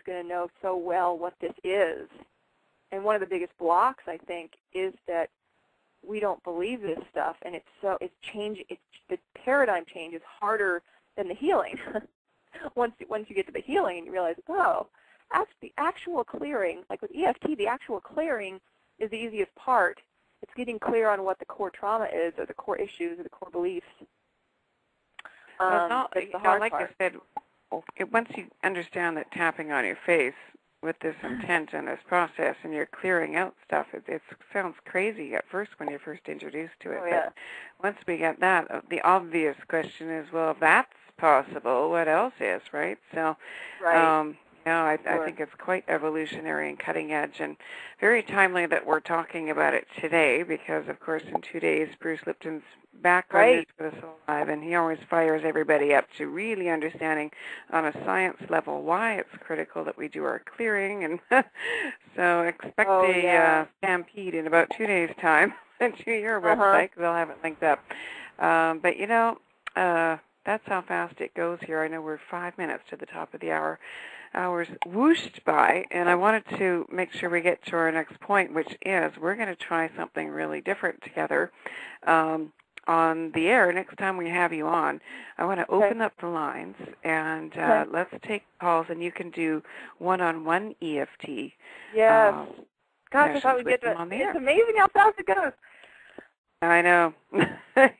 going to know so well what this is. And one of the biggest blocks, I think, is that we don't believe this stuff, and the paradigm change is harder than the healing. once you get to the healing and you realize, oh, the actual clearing, like with EFT, the actual clearing is the easiest part. It's getting clear on what the core trauma is, or the core issues, or the core beliefs. It's the hard like part. I said, once you understand that tapping on your face with this intent and this process, and you're clearing out stuff, it sounds crazy at first when you're first introduced to it. Oh, yeah. But once we get that, the obvious question is, well, if that's possible, what else is, right? So, right. I Sure. think it's quite evolutionary and cutting edge, and very timely that we're talking about it today, because, of course, in 2 days, Bruce Lipton's back on News for the Soul Live, and he always fires everybody up to really understanding on a science level why it's critical that we do our clearing. And so expect a stampede in about 2 days' time to your website, because I'll have it linked up. But, that's how fast it goes here. I know we're 5 minutes to the top of the hour. Hours whooshed by, and I wanted to make sure we get to our next point, which is we're going to try something really different together on the air next time we have you on. I want to open up the lines, and let's take calls, and you can do one-on-one EFT. Yes. Gosh, I thought we'd get to on the air. It's amazing how fast it goes. I know. But really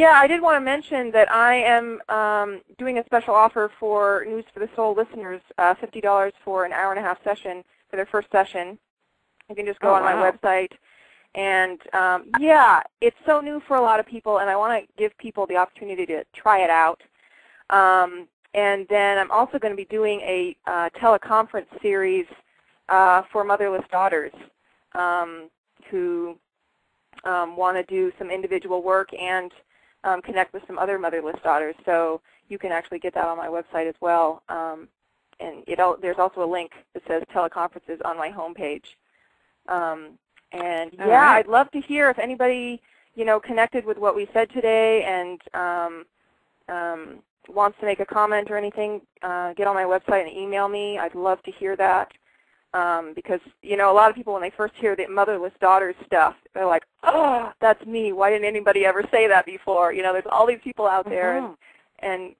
I did want to mention that I am doing a special offer for News for the Soul listeners, $50 for an hour-and-a-half session for their first session. You can just go on my website. And, it's so new for a lot of people, and I want to give people the opportunity to try it out. And then I'm also going to be doing a teleconference series for motherless daughters who want to do some individual work and connect with some other motherless daughters. So you can actually get that on my website as well. And there's also a link that says teleconferences on my homepage. I'd love to hear if anybody connected with what we said today and wants to make a comment or anything. Get on my website and email me. I'd love to hear that. Because, a lot of people, when they first hear the motherless daughters stuff, they're like, oh, that's me. Why didn't anybody ever say that before? There's all these people out there, and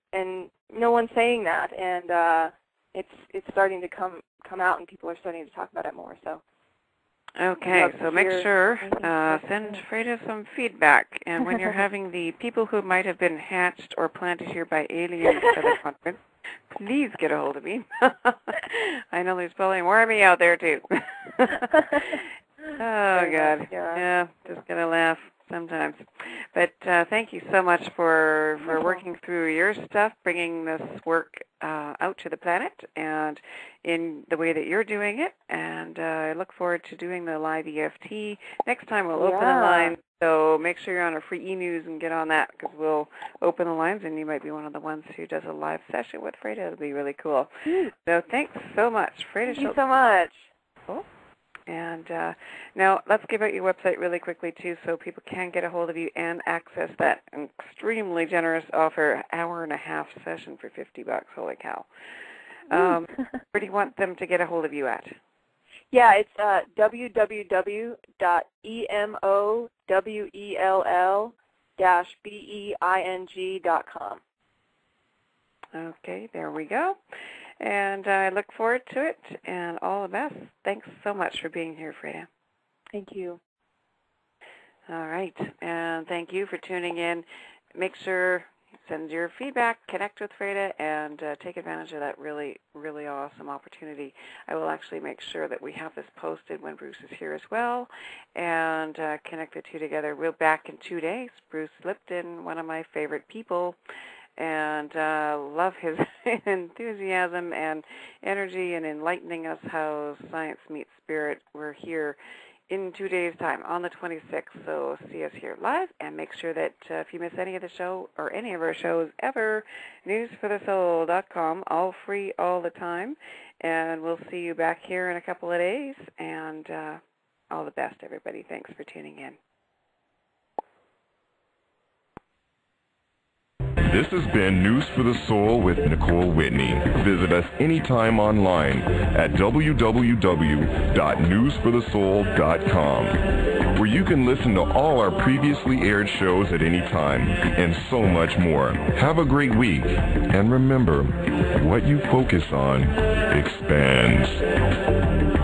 no one's saying that. And it's starting to come out, and people are starting to talk about it more. So. Okay, so make sure, send Fraeda some feedback. And when you're having the people who might have been hatched or planted here by aliens for the conference, please get a hold of me. I know there's probably more of me out there, too. Oh, God. Yeah, just going to laugh sometimes. But thank you so much for working through your stuff, bringing this work out to the planet and in the way that you're doing it. And I look forward to doing the live EFT. Next time we'll open the line. So make sure you're on our free e-news and get on that, because we'll open the lines, and you might be one of the ones who does a live session with Fraeda. It'll be really cool. So thanks so much, Fraeda. Thank you so much. Cool. And now let's give out your website really quickly, too, so people can get a hold of you and access that extremely generous offer, hour-and-a-half session for $50. Holy cow. Where do you want them to get a hold of you at? Yeah, it's www.emowell-being.com. Okay, there we go. And I look forward to it, and all the best. Thanks so much for being here, Fraeda. Thank you. All right, and thank you for tuning in. Make sure send your feedback, connect with Fraeda, and take advantage of that really, really awesome opportunity. I will actually make sure that we have this posted when Bruce is here as well, and connect the two together. We're back in 2 days. Bruce Lipton, one of my favorite people, and love his enthusiasm and energy and enlightening us how science meets spirit. We're here in 2 days' time on the 26th, so see us here live, and make sure that if you miss any of the show or any of our shows ever, newsforthesoul.com, all free all the time, and we'll see you back here in a couple of days, and all the best, everybody. Thanks for tuning in. This has been News for the Soul with Nicole Whitney. Visit us anytime online at www.newsforthesoul.com, where you can listen to all our previously aired shows at any time, and so much more. Have a great week, and remember, what you focus on expands.